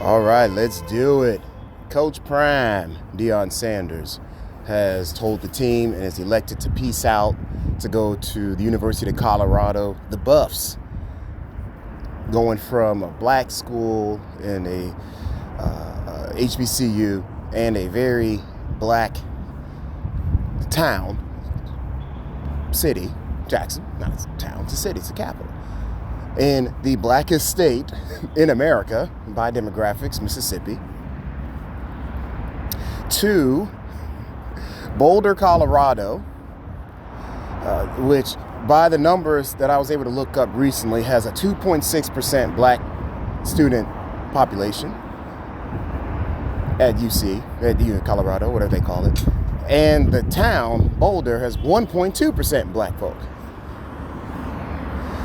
All right, let's do it. Coach Prime, Deion Sanders, has told the team and is elected to peace out to go to the University of Colorado, the Buffs, going from a black school in a HBCU and a very black town, city, Jackson, not a town, it's a city, it's a capital. In the blackest state in America by demographics, Mississippi, to Boulder, Colorado, which by the numbers that I was able to look up recently has a 2.6% black student population at UC, at U of Colorado, whatever they call it. And the town, Boulder, has 1.2% black folk.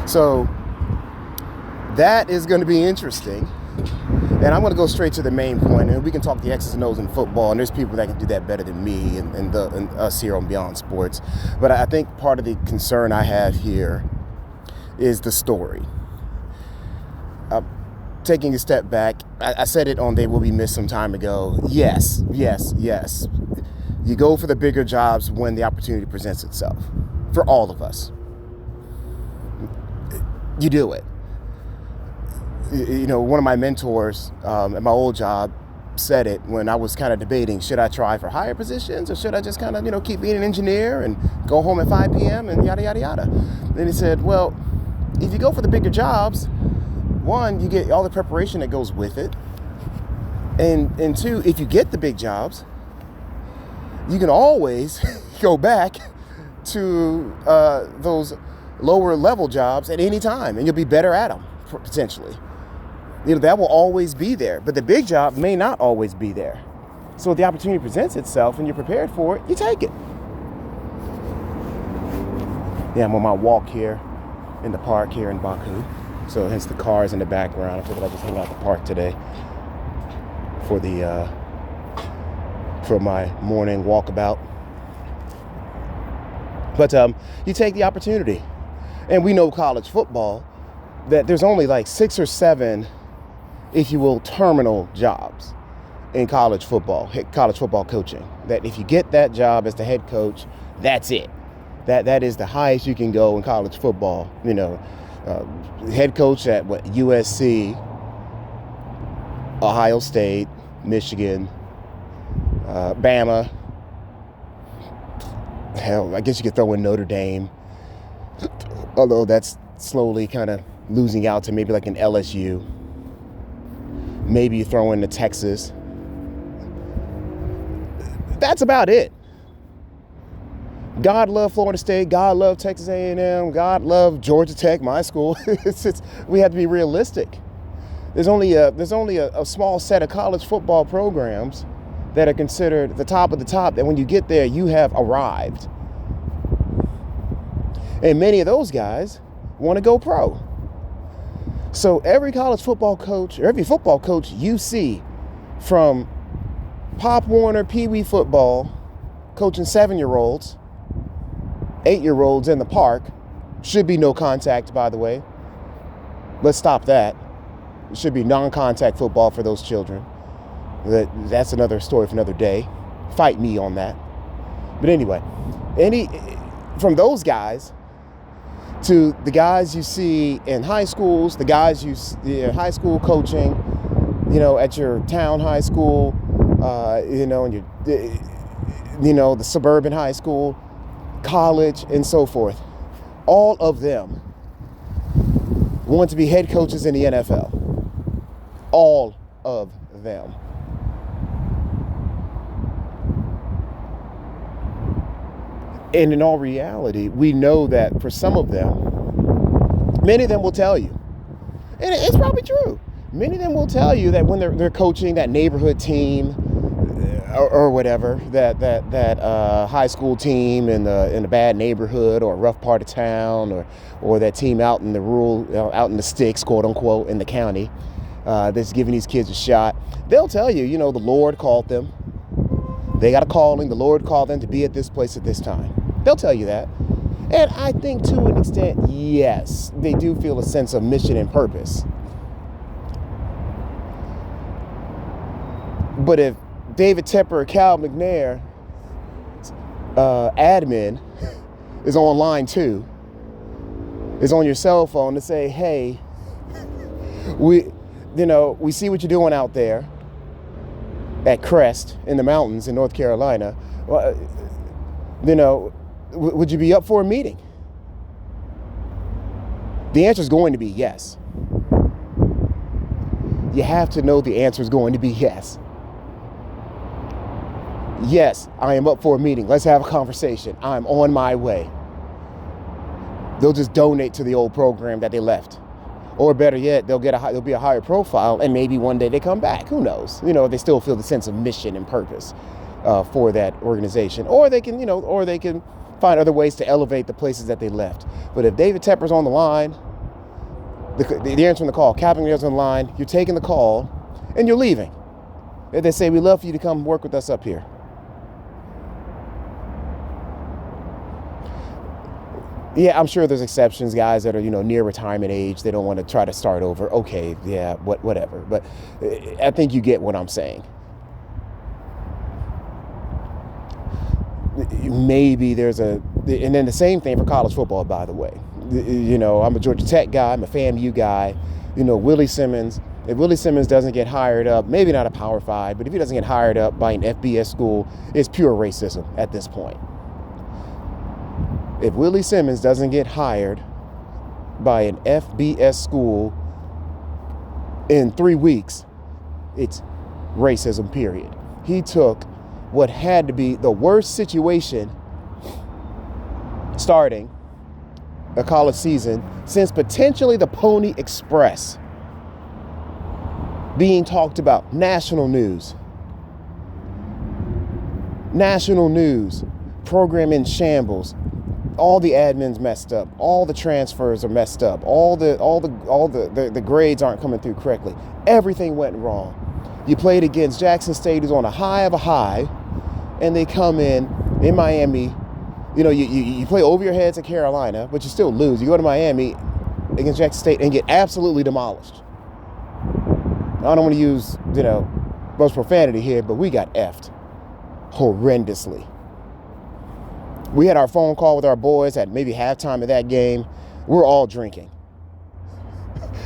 So that is going to be interesting. And I'm going to go straight to the main point, and we can talk the X's and O's in football, and there's people that can do that better than me and us here on Beyond Sports. But I think part of the concern I have here is the story. Taking a step back, I said it on They Will Be Missed some time ago. Yes. You go for the bigger jobs when the opportunity presents itself. For all of us. You do it. You know, one of my mentors at my old job said it when I was kind of debating, should I try for higher positions or should I just kind of, keep being an engineer and go home at 5 p.m. and yada, yada, yada. Then he said, well, if you go for the bigger jobs, one, you get all the preparation that goes with it. And two, if you get the big jobs, you can always go back to those lower level jobs at any time and you'll be better at them potentially. That will always be there, but the big job may not always be there. So if the opportunity presents itself and you're prepared for it, you take it. Yeah, I'm on my walk here in the park here in Baku. So hence the cars in the background. I figured I'd just hang out at the park today for my morning walkabout. But you take the opportunity. And we know college football, that there's only like 6 or 7, if you will, terminal jobs in college football coaching. That if you get that job as the head coach, that's it. That is the highest you can go in college football. Head coach at USC, Ohio State, Michigan, Bama. Hell, I guess you could throw in Notre Dame. Although that's slowly kind of losing out to maybe like an LSU. Maybe you throw in the Texas. That's about it. God love Florida State. God love Texas A&M. God love Georgia Tech, my school. We have to be realistic. There's only a small set of college football programs that are considered the top of the top, that when you get there, you have arrived. And many of those guys want to go pro. So every college football coach, or every football coach you see, from Pop Warner, Pee Wee football, coaching 7-year-olds, 8-year-olds in the park, should be no contact, by the way. Let's stop that. It should be non-contact football for those children. That's another story for another day. Fight me on that. But anyway, from those guys to the guys you see in high schools, the guys you see high school coaching, at your town high school, and the suburban high school, college, and so forth. All of them want to be head coaches in the NFL. All of them. And in all reality, we know that for some of them, many of them will tell you, and it's probably true, many of them will tell you that when they're coaching that neighborhood team or whatever, that high school team in a bad neighborhood or a rough part of town, or that team out in the rural, out in the sticks, quote unquote, in the county, that's giving these kids a shot, they'll tell you, the Lord called them. They got a calling. The Lord called them to be at this place at this time. They'll tell you that. And I think to an extent, yes, they do feel a sense of mission and purpose. But if David Tepper or Cal McNair admin is online too, is on your cell phone to say, hey, we see what you're doing out there at Crest in the mountains in North Carolina. Would you be up for a meeting? The answer is going to be yes. You have to know the answer is going to be yes. Yes, I am up for a meeting. Let's have a conversation. I'm on my way. They'll just donate to the old program that they left. Or better yet, they'll be a higher profile, and maybe one day they come back. Who knows? They still feel the sense of mission and purpose for that organization. Or they can find other ways to elevate the places that they left. But if David Tepper's on the line, the answer on the call, Captain on the line, you're taking the call, and you're leaving. They say, we'd love for you to come work with us up here. Yeah, I'm sure there's exceptions, guys that are, near retirement age. They don't want to try to start over. Okay, yeah, whatever. But I think you get what I'm saying. Maybe and then the same thing for college football, by the way. I'm a Georgia Tech guy. I'm a FAMU guy. Willie Simmons. If Willie Simmons doesn't get hired up, maybe not a Power 5, but if he doesn't get hired up by an FBS school, it's pure racism at this point. If Willie Simmons doesn't get hired by an FBS school in 3 weeks, it's racism, period. He took what had to be the worst situation starting a college season since potentially the Pony Express being talked about. National news, program in shambles. All the admins messed up. All the transfers are messed up. All the grades aren't coming through correctly. Everything went wrong. You played against Jackson State, who's on a high of a high, and they come in Miami. You play over your heads at Carolina, but you still lose. You go to Miami against Jackson State and get absolutely demolished. I don't want to use, most profanity here, but we got effed horrendously. We had our phone call with our boys at maybe halftime of that game. We're all drinking.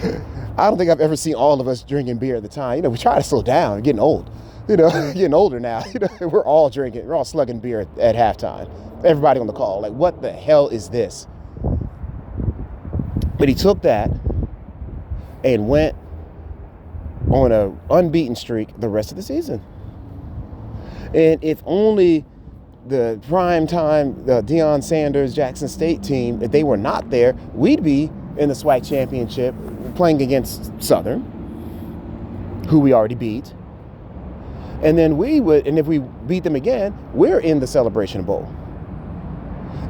I don't think I've ever seen all of us drinking beer at the time. We try to slow down. We're getting old. Getting older now. We're all drinking. We're all slugging beer at halftime. Everybody on the call, like, what the hell is this? But he took that and went on an unbeaten streak the rest of the season. And if only the prime time, the Deion Sanders Jackson State team, if they were not there, we'd be in the SWAC championship playing against Southern, who we already beat. And then if we beat them again, we're in the Celebration Bowl.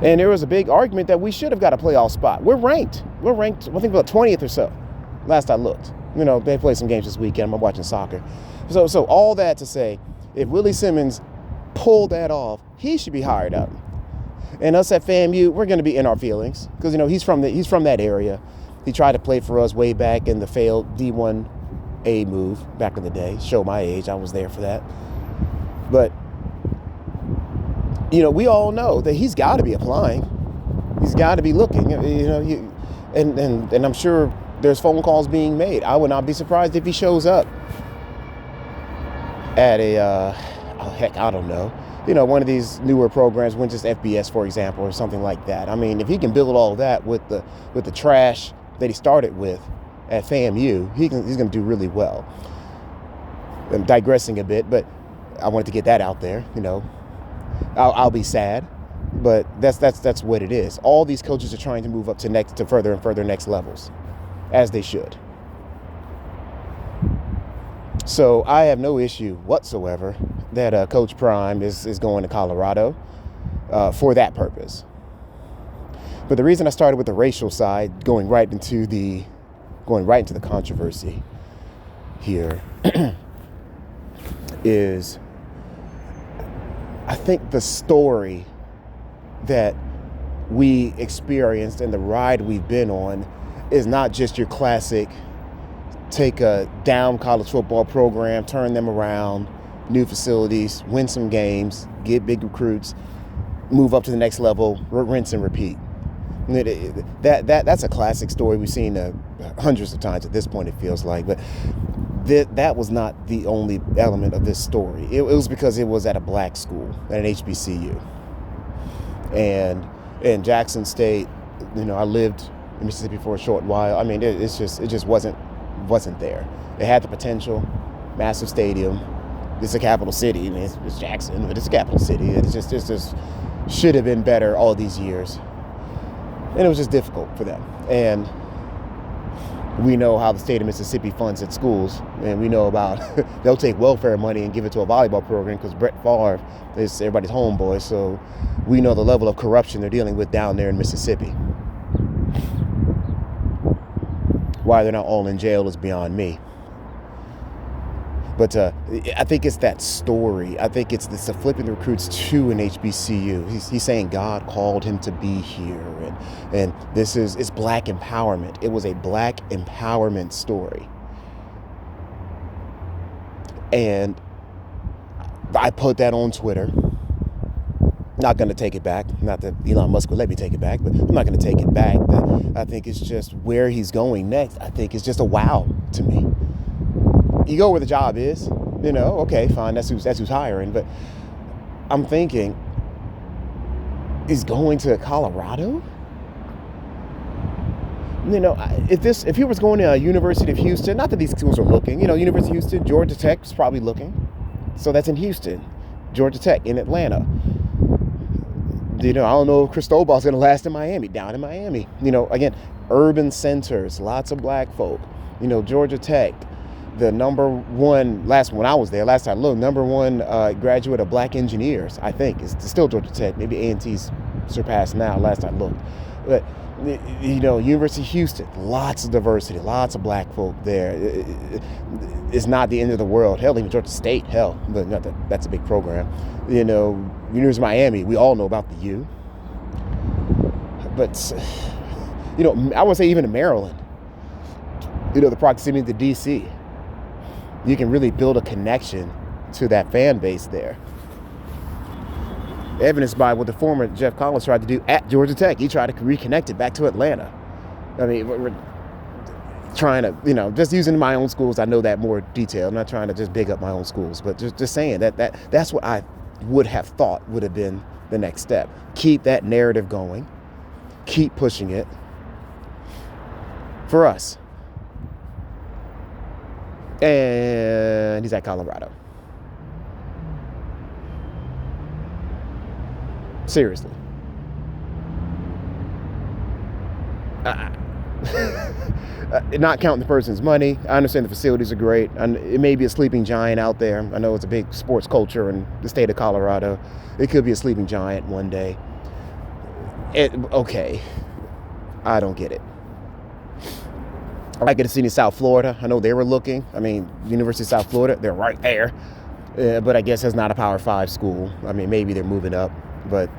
And there was a big argument that we should have got a playoff spot. We're ranked, I think, about 20th or so, last I looked. They played some games this weekend. I'm watching soccer. So all that to say, if Willie Simmons pulled that off, he should be hired up. And us at FAMU, we're going to be in our feelings because, he's from that area. He tried to play for us way back in the failed D1A move back in the day. Show my age. I was there for that. But, we all know that he's got to be applying. He's got to be looking, and I'm sure there's phone calls being made. I would not be surprised if he shows up at I don't know, one of these newer programs, Winchester FBS, for example, or something like that. I mean, if he can build all that with the trash that he started with at FAMU, he's going to do really well. I'm digressing a bit, but I wanted to get that out there. I'll be sad, but that's what it is. All these coaches are trying to move up to further and further next levels, as they should. So I have no issue whatsoever that Coach Prime is going to Colorado for that purpose. But the reason I started with the racial side, going right into the controversy here, is I think the story that we experienced and the ride we've been on is not just your classic take a down college football program, turn them around, new facilities, win some games, get big recruits, move up to the next level, rinse and repeat. That's a classic story we've seen hundreds of times at this point, it feels like. But that was not the only element of this story. It was because it was at a black school, at an HBCU. And in Jackson State, I lived in Mississippi for a short while. I mean, it just wasn't there. It had the potential, massive stadium. It's a capital city. I mean, it's Jackson, but it's a capital city. It just should have been better all these years. And it was just difficult for them. And we know how the state of Mississippi funds its schools. And we know about, they'll take welfare money and give it to a volleyball program because Brett Favre is everybody's homeboy. So we know the level of corruption they're dealing with down there in Mississippi. Why they're not all in jail is beyond me. But I think it's that story. I think it's the flipping the recruits to an HBCU. He's saying God called him to be here. And it's black empowerment. It was a black empowerment story. And I put that on Twitter. Not going to take it back. Not that Elon Musk would let me take it back, but I'm not going to take it back. I think it's just where he's going next. I think it's just a wow to me. You go where the job is, okay, fine, that's who's hiring. But I'm thinking, he's going to Colorado? If he was going to University of Houston, not that these schools are looking, University of Houston, Georgia Tech is probably looking. So that's in Houston, Georgia Tech in Atlanta. I don't know if Cristobal's going to last in Miami, down in Miami. Again, urban centers, lots of black folk. Georgia Tech, the number one, last I looked, number one graduate of black engineers, I think. It's still Georgia Tech. Maybe A&T's surpassed now, last I looked. But, University of Houston, lots of diversity, lots of black folk there. It's not the end of the world. Hell, even Georgia State, but not that's a big program. University of Miami, we all know about the U. But, I would say even in Maryland, the proximity to D.C., you can really build a connection to that fan base there. Evidenced by what the former Jeff Collins tried to do at Georgia Tech. He tried to reconnect it back to Atlanta. I mean, we're trying to, just using my own schools, I know that more detail. I'm not trying to just big up my own schools, but just saying that's what I would have thought would have been the next step. Keep that narrative going. Keep pushing it for us. And he's at Colorado. Seriously. Not counting the person's money. I understand the facilities are great. It may be a sleeping giant out there. I know it's a big sports culture in the state of Colorado. It could be a sleeping giant one day. Okay. I don't get it. I could have seen in South Florida. I know they were looking. I mean, University of South Florida, they're right there. But I guess it's not a Power 5 school. I mean, maybe they're moving up. But,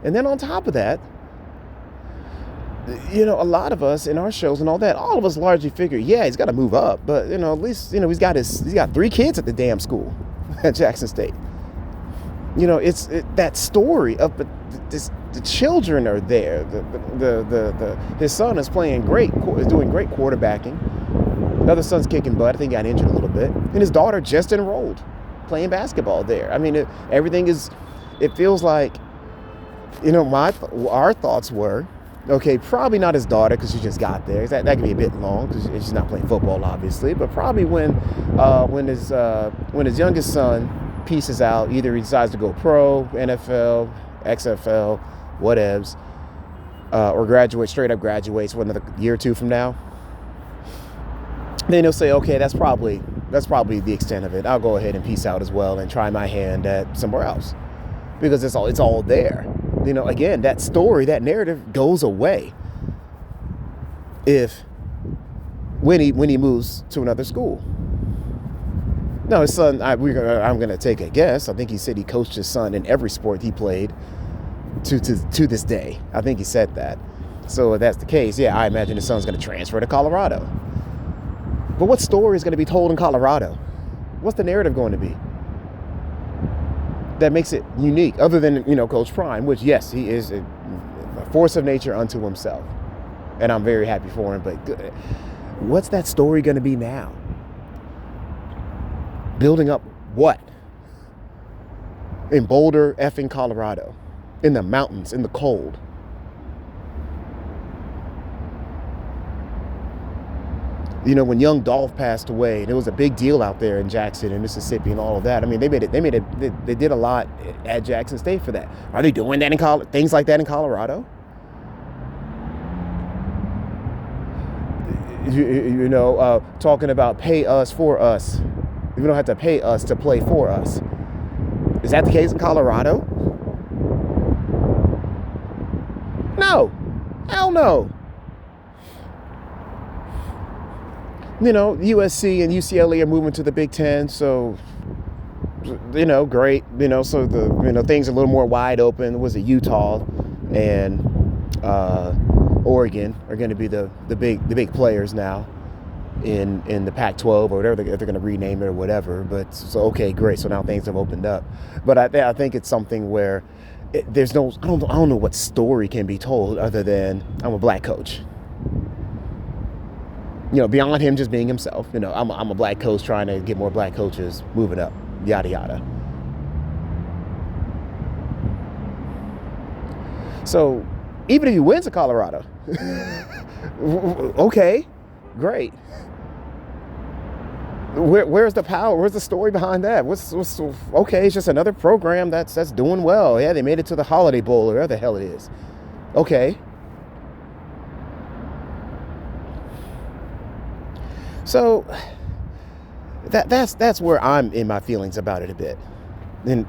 and then on top of that, a lot of us in our shows and all that, all of us largely figure, yeah, he's got to move up. But, at least, he's got 3 kids at the damn school at Jackson State. It's that story of the children are there. His son is doing great quarterbacking. Another son's kicking butt. I think he got injured a little bit. And his daughter just enrolled playing basketball there. I mean, it feels like, our thoughts were, okay, probably not his daughter because she just got there. That could be a bit long because she's not playing football, obviously. But probably when his youngest son pieces out, either he decides to go pro, NFL, XFL, whatevs, or straight up graduates another year or two from now, then he'll say, okay, that's probably the extent of it. I'll go ahead and peace out as well and try my hand at somewhere else because it's all there. Again, that story, that narrative goes away when he moves to another school. No, his son, I'm going to take a guess. I think he said he coached his son in every sport he played to this day. I think he said that. So if that's the case, yeah, I imagine his son's going to transfer to Colorado. But what story is going to be told in Colorado? What's the narrative going to be that makes it unique, other than, Coach Prime, which, yes, he is a force of nature unto himself, and I'm very happy for him. But what's that story going to be now? Building up what? In Boulder, effing Colorado, in the mountains, in the cold. When young Dolph passed away, and it was a big deal out there in Jackson and Mississippi and all of that. I mean, they did a lot at Jackson State for that. Are they doing that in things like that in Colorado? Talking about pay us for us. You don't have to pay us to play for us. Is that the case in Colorado? No. Hell no. USC and UCLA are moving to the Big Ten, so, great. So things are a little more wide open. Was it Utah and Oregon are going to be the big players now in the Pac-12 or whatever they're going to rename it or whatever. But so okay, great. So now things have opened up. But I think it's something where there's no, I don't know what story can be told other than I'm a black coach. Beyond him just being himself. I'm a black coach trying to get more black coaches moving up, yada yada. So even if he wins to Colorado, okay, great. Where's the power? Where's the story behind that? What's okay? It's just another program that's doing well. Yeah, they made it to the Holiday Bowl or whatever the hell it is. Okay. So that's where I'm in my feelings about it a bit. And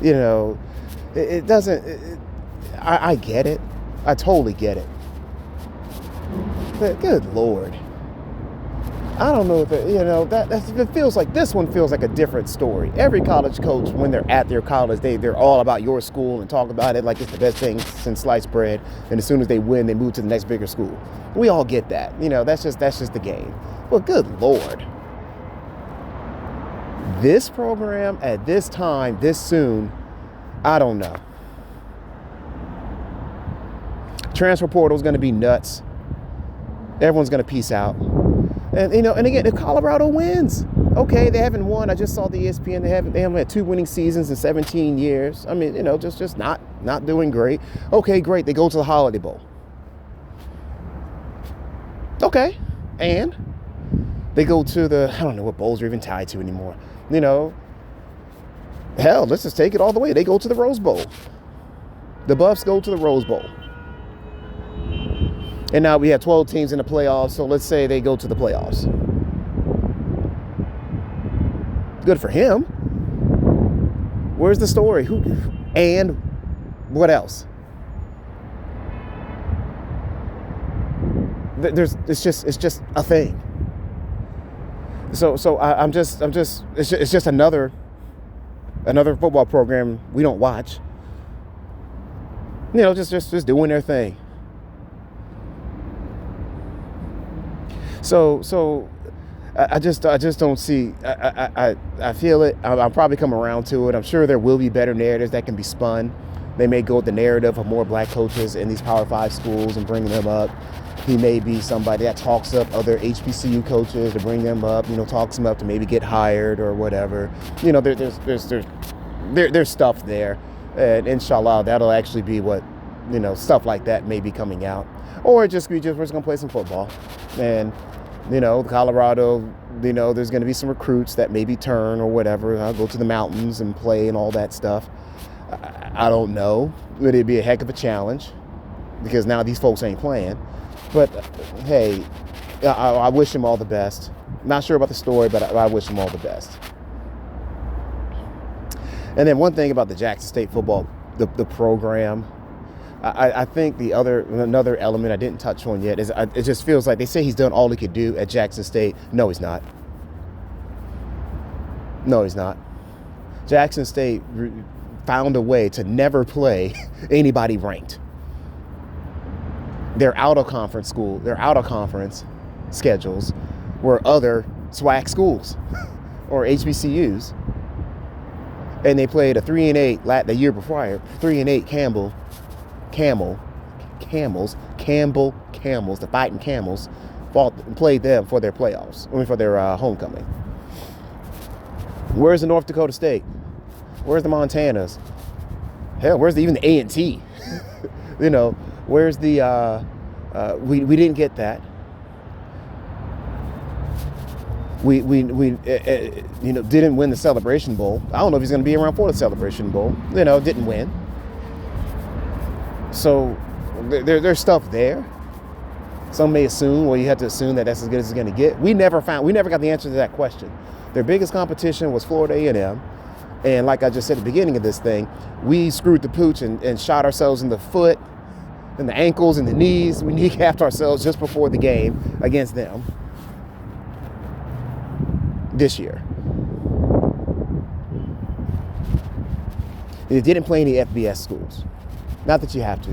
it doesn't. I get it. I totally get it. But good Lord. I don't know if it feels like this one feels like a different story. Every college coach, when they're at their college, they're all about your school and talk about it like it's the best thing since sliced bread. And as soon as they win, they move to the next bigger school. We all get that. That's just the game. Well, good Lord. This program at this time, this soon, I don't know. Transfer portal is going to be nuts. Everyone's going to peace out. And again, if Colorado wins, okay, they haven't won. I just saw the ESPN. They haven't had 2 winning seasons in 17 years. I mean, just not doing great. Okay, great. They go to the Holiday Bowl. Okay, and they go to I don't know what bowls are even tied to anymore. Hell, let's just take it all the way. They go to the Rose Bowl. The Buffs go to the Rose Bowl. And now we have 12 teams in the playoffs, so let's say they go to the playoffs. Good for him. Where's the story? Who and what else? It's just a thing. So it's just another football program we don't watch. Just doing their thing. So I just don't see. I feel it. I'll probably come around to it. I'm sure there will be better narratives that can be spun. They may go with the narrative of more black coaches in these Power 5 schools and bring them up. He may be somebody that talks up other HBCU coaches to bring them up. Talks them up to maybe get hired or whatever. There's stuff there, and inshallah that'll actually be what stuff like that may be coming out, or we're just gonna play some football, and Colorado, there's going to be some recruits that maybe turn or whatever. I'll go to the mountains and play and all that stuff. I don't know. It'd be a heck of a challenge because now these folks ain't playing. But hey, I wish him all the best. Not sure about the story, but I wish him all the best. And then one thing about the Jackson State football, the program, I think another element I didn't touch on yet is it just feels like they say he's done all he could do at Jackson State. No, he's not. No, he's not. Jackson State found a way to never play anybody ranked. They're out of conference school. They're out of conference schedules. were other SWAC schools or HBCUs. And they played a 3-8 the year before, 3-8 Campbell Camels, the Fighting Camels, played them for their playoffs, for their homecoming. Where's the North Dakota State? Where's the Montanas? Hell, where's even the A&T? You know, where's the, we didn't get that. We didn't win the Celebration Bowl. I don't know if he's going to be around for the Celebration Bowl. Didn't win. So there's stuff there. Some may assume, well, you have to assume that that's as good as it's going to get. We never got the answer to that question. Their biggest competition was Florida A&M. And like I just said at the beginning of this thing, we screwed the pooch and shot ourselves in the foot and the ankles and the knees. We kneecapped ourselves just before the game against them this year. They didn't play any FBS schools. Not that you have to.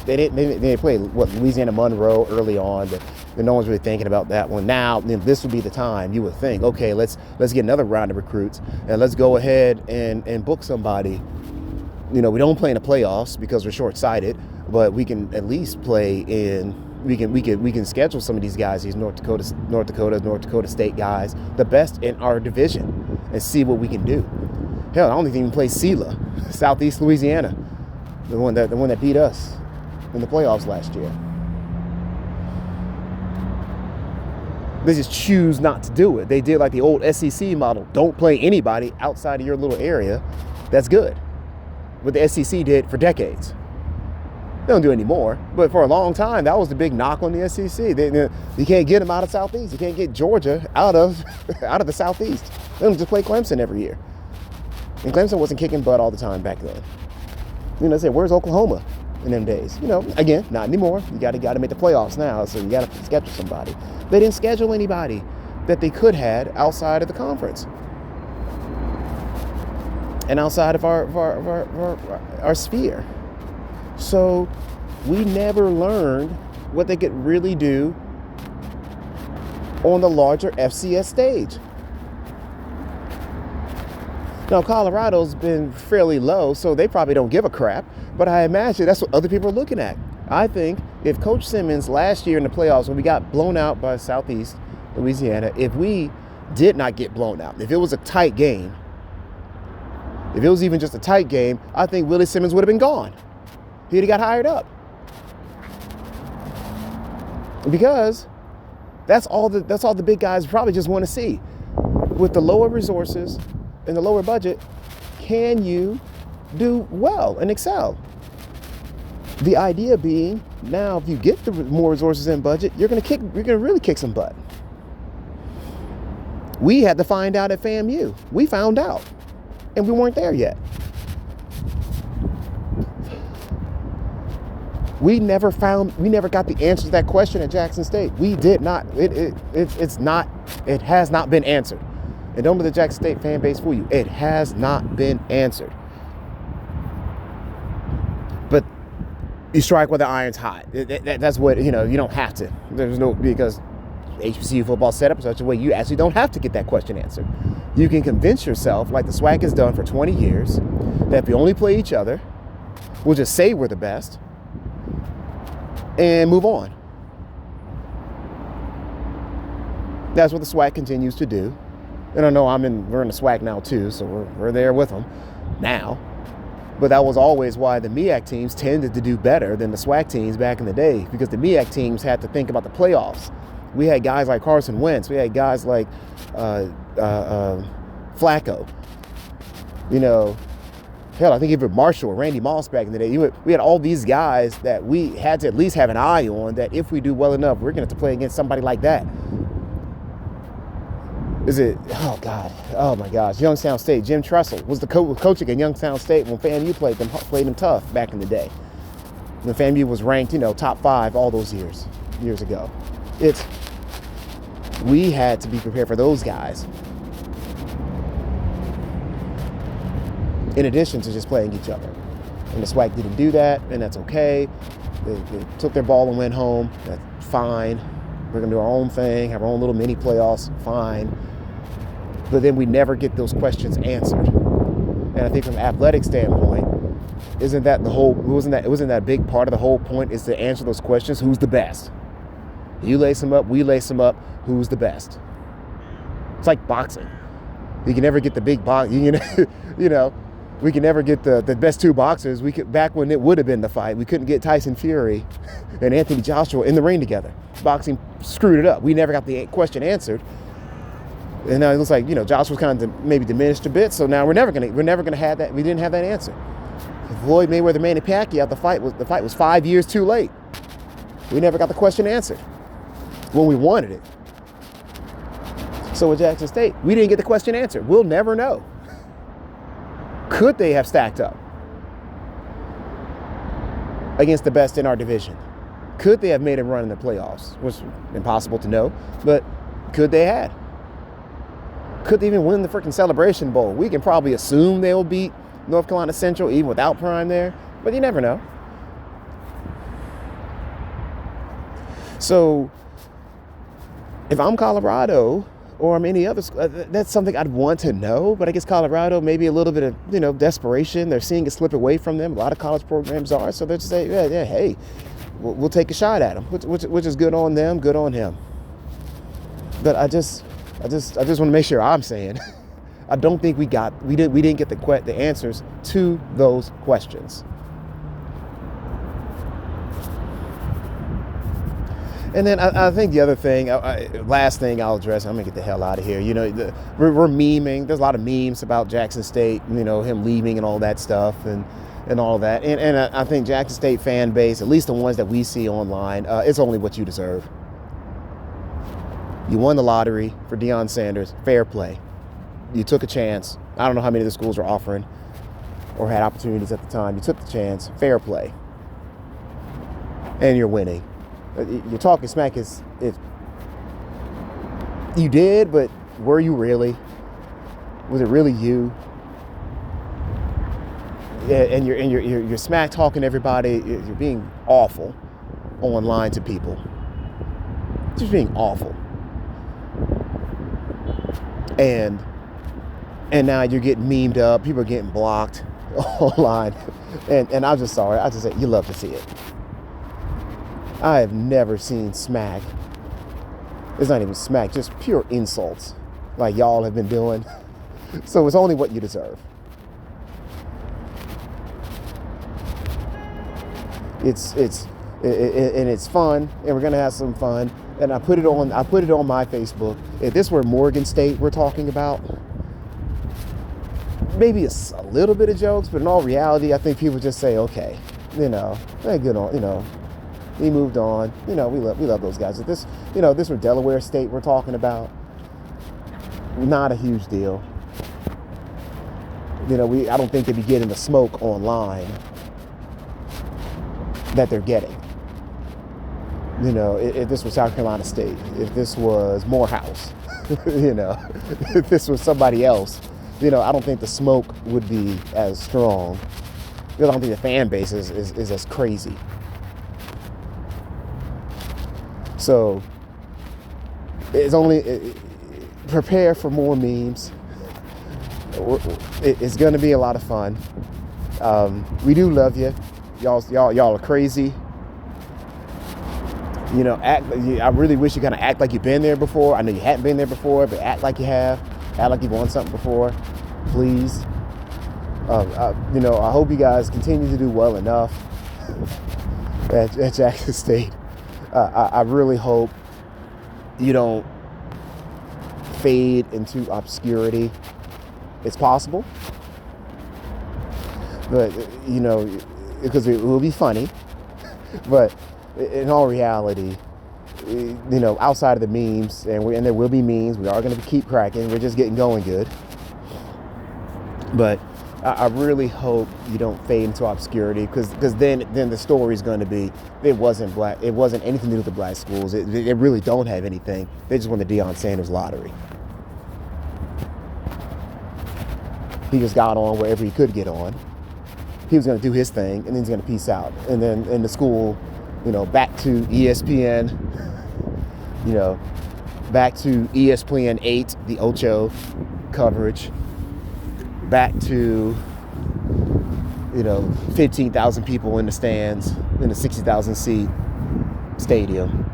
They didn't play Louisiana Monroe early on, but no one's really thinking about that one. Now, this would be the time you would think, okay, let's get another round of recruits and let's go ahead and book somebody. We don't play in the playoffs because we're short-sighted, but we can at least play in. We can schedule some of these guys, these North Dakota State guys, the best in our division, and see what we can do. Hell, I don't even play SELA, Southeast Louisiana, the one that beat us in the playoffs last year. They just choose not to do it. They did like the old SEC model. Don't play anybody outside of your little area. That's good. What the SEC did for decades. They don't do it anymore, but for a long time, that was the big knock on the SEC. You can't get them out of Southeast. You can't get Georgia out of the Southeast. They don't just play Clemson every year. And Clemson wasn't kicking butt all the time back then. They say, where's Oklahoma in them days? Again, not anymore. You got to make the playoffs now, so you got to schedule somebody. They didn't schedule anybody that they could have outside of the conference and outside of our sphere. So we never learned what they could really do on the larger FCS stage. Now, Colorado's been fairly low, so they probably don't give a crap, but I imagine that's what other people are looking at. I think if Coach Simmons last year in the playoffs, when we got blown out by Southeast Louisiana, if we did not get blown out, if it was a tight game, if it was even just a tight game, I think Willie Simmons would have been gone. He'd have got hired up. Because that's all the big guys probably just want to see. With the lower resources and the lower budget, can you do well and excel? The idea being, now if you get the more resources and budget, you're gonna really kick some butt. We had to find out at FAMU. We found out, and we weren't there yet. We never got the answer to that question at Jackson State. We did not. It has not been answered. And don't let the Jackson State fan base fool you. It has not been answered. But you strike while the iron's hot. That's what, you don't have to. Because HBCU football set up in such a way you actually don't have to get that question answered. You can convince yourself, like the SWAC has done for 20 years, that if we only play each other, we'll just say we're the best and move on. That's what the SWAC continues to do. And I know we're in the SWAC now too, so we're there with them now. But that was always why the MEAC teams tended to do better than the SWAC teams back in the day, because the MEAC teams had to think about the playoffs. We had guys like Carson Wentz. We had guys like Flacco. Hell, I think even Marshall or Randy Moss back in the day. We had all these guys that we had to at least have an eye on, that if we do well enough, we're going to have to play against somebody like that. Oh my gosh, Youngstown State. Jim Tressel was the coaching at Youngstown State when FAMU played them tough back in the day. When FAMU was ranked, top 5 all those years ago. We had to be prepared for those guys. In addition to just playing each other. And the SWAC didn't do that, and that's okay. They took their ball and went home. That's fine. We're going to do our own thing, have our own little mini playoffs, fine. But then we never get those questions answered. And I think from an athletic standpoint, wasn't that a big part of the whole point, is to answer those questions? Who's the best? You lace them up, we lace them up. Who's the best? It's like boxing. You can never get the big box. We can never get the best two boxers. Back when it would have been the fight, we couldn't get Tyson Fury and Anthony Joshua in the ring together. Boxing screwed it up. We never got the question answered. And now it looks like, Joshua's kind of maybe diminished a bit. So now we're never gonna have that. We didn't have that answer. Floyd Mayweather, Manny Pacquiao, the fight was 5 years too late. We never got the question answered when we wanted it. So with Jackson State, we didn't get the question answered. We'll never know. Could they have stacked up against the best in our division? Could they have made a run in the playoffs? Which is impossible to know, but could they have? Could they even win the freaking Celebration Bowl? We can probably assume they'll beat North Carolina Central even without Prime there, but you never know. So if I'm Colorado, or I'm any other, that's something I'd want to know. But I guess Colorado, maybe a little bit of, desperation. They're seeing it slip away from them. A lot of college programs are. So they're just saying, yeah, hey, we'll take a shot at them, which is good on them, good on him. But I just want to make sure I'm saying, I don't think we didn't get the answers to those questions. And then I think the other thing, last thing I'll address, I'm going to get the hell out of here. We're memeing. There's a lot of memes about Jackson State, him leaving and all that stuff and all that. And I think Jackson State fan base, at least the ones that we see online, it's only what you deserve. You won the lottery for Deion Sanders. Fair play. You took a chance. I don't know how many of the schools were offering or had opportunities at the time. You took the chance. Fair play. And you're winning. You're talking smack if you did, but were you really? Was it really you? Yeah, and you're smack talking everybody. You're being awful online to people. Just being awful. And now you're getting memed up. People are getting blocked online. And I'm just sorry. I just say you love to see it. I have never seen smack. It's not even smack, just pure insults like y'all have been doing. So it's only what you deserve. It's fun, and we're gonna have some fun. And I put it on my Facebook. If this were Morgan State we're talking about, maybe it's a little bit of jokes, but in all reality, I think people just say, okay, they're good on, he moved on. We love those guys. If this were Delaware State we're talking about, not a huge deal. I don't think they'd be getting the smoke online that they're getting. If this was South Carolina State, if this was Morehouse, if this was somebody else, I don't think the smoke would be as strong. I don't think the fan base is as crazy. So it's only prepare for more memes. It's going to be a lot of fun. We do love you. Y'all are crazy. I really wish you kind of act like you've been there before. I know you hadn't been there before, but act like you have. Act like you've won something before, please. I hope you guys continue to do well enough at Jackson State. I really hope you don't fade into obscurity. It's possible, but because it will be funny. But in all reality, outside of the memes, and there will be memes, we are going to keep cracking. We're just getting going good. But I really hope you don't fade into obscurity, because then the story is going to be it wasn't black. It wasn't anything to do with the black schools. They really don't have anything. They just won the Deion Sanders lottery. He just got on wherever he could get on. He was going to do his thing, and then he's going to peace out. And then in the school, back to ESPN, You know, back to ESPN 8, the Ocho coverage. Back to, 15,000 people in the stands in a 60,000 seat stadium,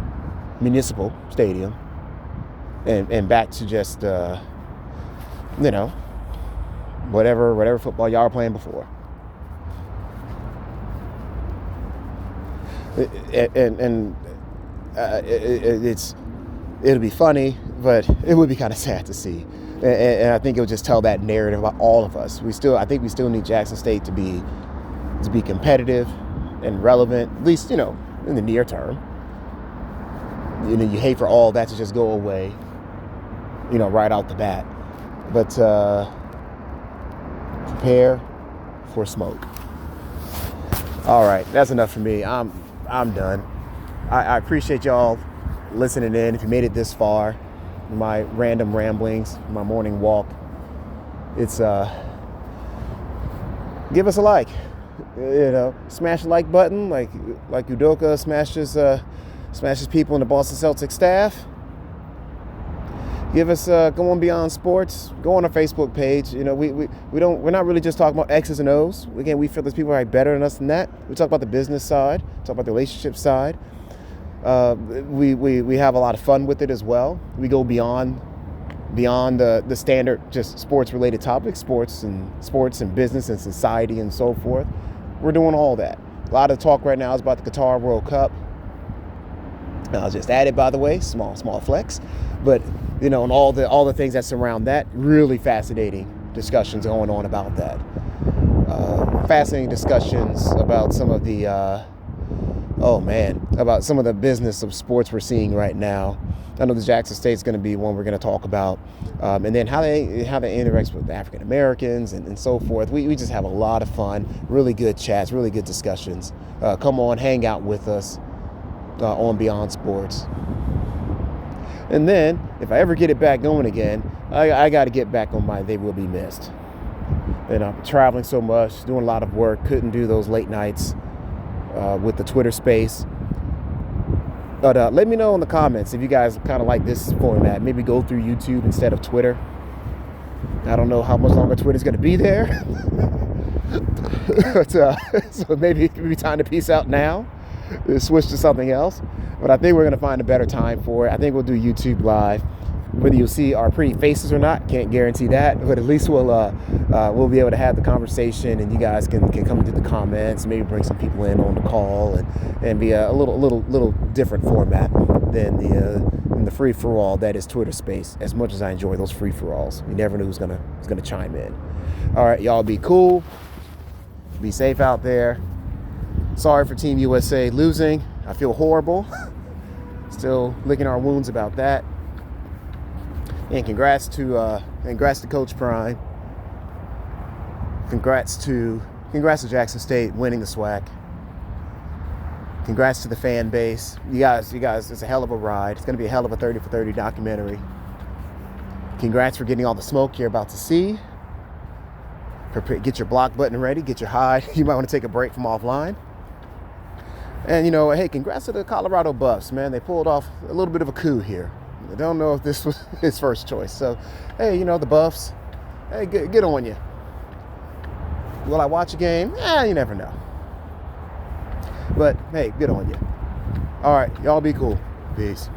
municipal stadium. And back to just, whatever football y'all were playing before. It'll be funny, but it would be kind of sad to see. And I think it would just tell that narrative about all of us. I think we still need Jackson State to be competitive and relevant, at least, in the near term. You hate for all that to just go away, right out the bat. But prepare for smoke. All right, that's enough for me. I'm done. I appreciate y'all listening in. If you made it this far, my random ramblings, my morning walk, it's give us a like. Smash the like button, like Udoka smashes people in the Boston Celtics staff. Give us go on Beyond Sports. Go on our Facebook page. We're not really just talking about X's and O's. Again, we feel there's people who are better than us than that. We talk about the business side, talk about the relationship side. We have a lot of fun with it as well. We go beyond the standard just sports related topics, sports and business and society and so forth. We're doing all that. A lot of talk right now is about the Qatar World Cup. I'll just add it, by the way, small flex, but and all the things that surround that. Really fascinating discussions going on about that. Fascinating discussions about some of the about some of the business of sports we're seeing right now. I know the Jackson State's going to be one we're going to talk about, and then how they interact with African Americans and so forth. We just have a lot of fun, really good chats, really good discussions. Come on, hang out with us on Beyond Sports. And then, if I ever get it back going again, I got to get back on my They Will Be Missed. I'm traveling so much, doing a lot of work, couldn't do those late nights with the Twitter space. But let me know in the comments if you guys kind of like this format. Maybe go through YouTube instead of Twitter. I don't know how much longer Twitter's going to be there. But, so maybe it could be time to peace out now. Switch to something else. But I think we're going to find a better time for it. I think we'll do YouTube Live. Whether you'll see our pretty faces or not, can't guarantee that. But at least we'll be able to have the conversation, and you guys can come into the comments, maybe bring some people in on the call, and be a little different format than the free for all that is Twitter Space. As much as I enjoy those free for alls, you never know who's gonna chime in. All right, y'all, be cool, be safe out there. Sorry for Team USA losing. I feel horrible. Still licking our wounds about that. And congrats to Coach Prime. Congrats to Jackson State winning the SWAC. Congrats to the fan base. You guys, it's a hell of a ride. It's going to be a hell of a 30 for 30 documentary. Congrats for getting all the smoke you're about to see. Get your block button ready. Get your hide. You might want to take a break from offline. And, hey, congrats to the Colorado Buffs, man. They pulled off a little bit of a coup here. I don't know if this was his first choice. So, hey, the Buffs, hey, get on you. Will I watch a game? You never know. But, hey, good on you. All right, y'all be cool. Peace.